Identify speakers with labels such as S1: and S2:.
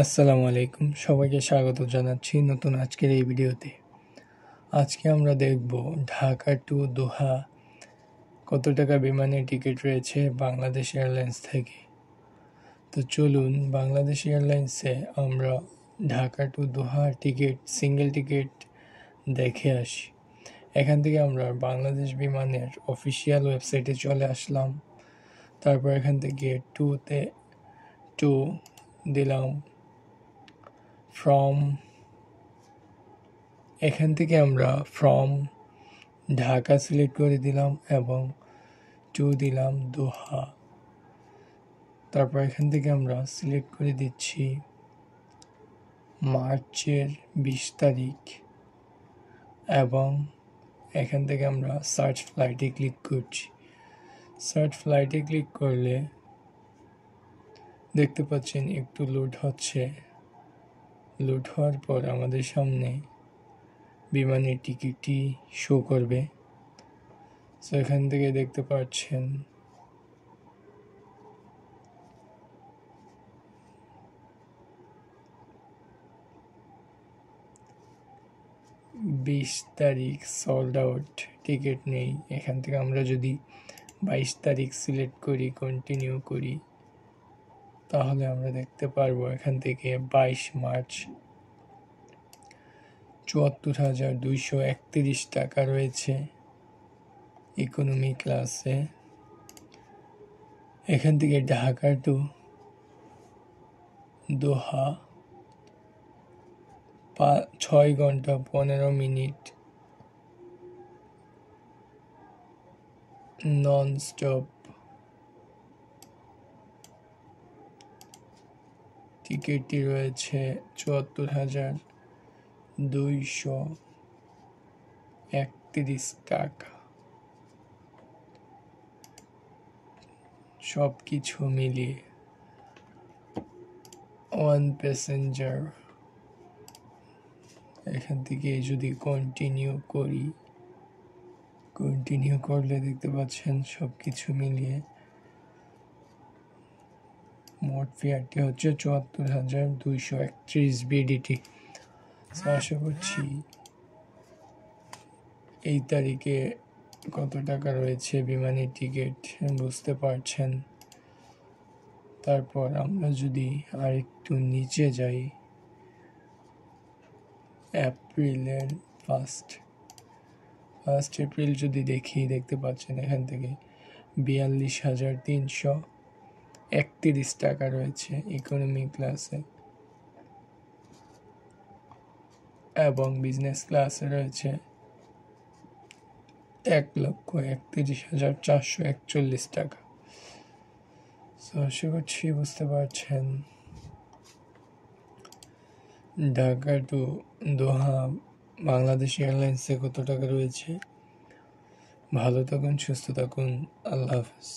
S1: আসসালামু আলাইকুম, সবাইকে স্বাগত জানাচ্ছি নতুন আজকের এই ভিডিওতে। আজকে আমরা দেখব ঢাকা টু দোহা কত টাকা বিমানের টিকিট রয়েছে বাংলাদেশ এয়ারলাইন্স থেকে। তো চলুন বাংলাদেশ এয়ারলাইন্সে আমরা ঢাকা টু দোহা টিকিট সিঙ্গেল টিকিট দেখে আসি। এখান থেকে আমরা বাংলাদেশ বিমানের অফিসিয়াল ওয়েবসাইটে চলে আসলাম। তারপর এখান থেকে টু দিলাম ফ্রম, এখান থেকে আমরা ফ্রম ঢাকা সিলেক্ট করে দিলাম এবং টু দিলাম দোহা। তারপর এখান থেকে আমরা সিলেক্ট করে দিচ্ছি মার্চের 20 তারিখ এবং এখান থেকে আমরা সার্চ ফ্লাইটে ক্লিক করছি। সার্চ ফ্লাইটে ক্লিক করলে দেখতে পাচ্ছেন একটু লোড হচ্ছে। লোড হওয়ার পর আমাদের সামনে বিমানের টিকিটটি শো করবে। সো এখান থেকে দেখতে পাচ্ছেন বিশ তারিখ সোল্ড আউট, টিকিট নেই। এখান থেকে আমরা যদি 22 তারিখ সিলেক্ট করি, কন্টিনিউ করি, তাহলে আমরা দেখতে পারবো এখান থেকে 22 মার্চ 74,231 টাকা রয়েছে ইকোনমি ক্লাসে। এখান থেকে ঢাকা টু দোহা 6 ঘন্টা 15 মিনিট নন স্টপ। টিকিটটি রয়েছে 74,231 টাকা। সব কিছু মিলিয়ে ওয়ান প্যাসেঞ্জার। এখান থেকে যদি কন্টিনিউ করলে দেখতে পাচ্ছেন সব কিছু মিলিয়ে মোট ফেয়ারটি হচ্ছে 74,231 বিডিটি। আশা করছি এই তারিখে কত টাকা রয়েছে বিমানের টিকিট বুঝতে পারছেন। তারপর আমরা যদি আরেকটু নিচে যাই, এপ্রিলের 1 এপ্রিল যদি দেখতে পাচ্ছেন এখান থেকে 42,331 টাকা রয়েছে ইকোনমি ক্লাসে এবং বিজনেস ক্লাসে রয়েছে 1,31,441 টাকা। আশা করছি বুঝতে পারছেন ঢাকা টু দোহা বাংলাদেশ এয়ারলাইন্সে কত টাকা রয়েছে। ভালো থাকুন, সুস্থ থাকুন, আল্লাহ হাফেজ।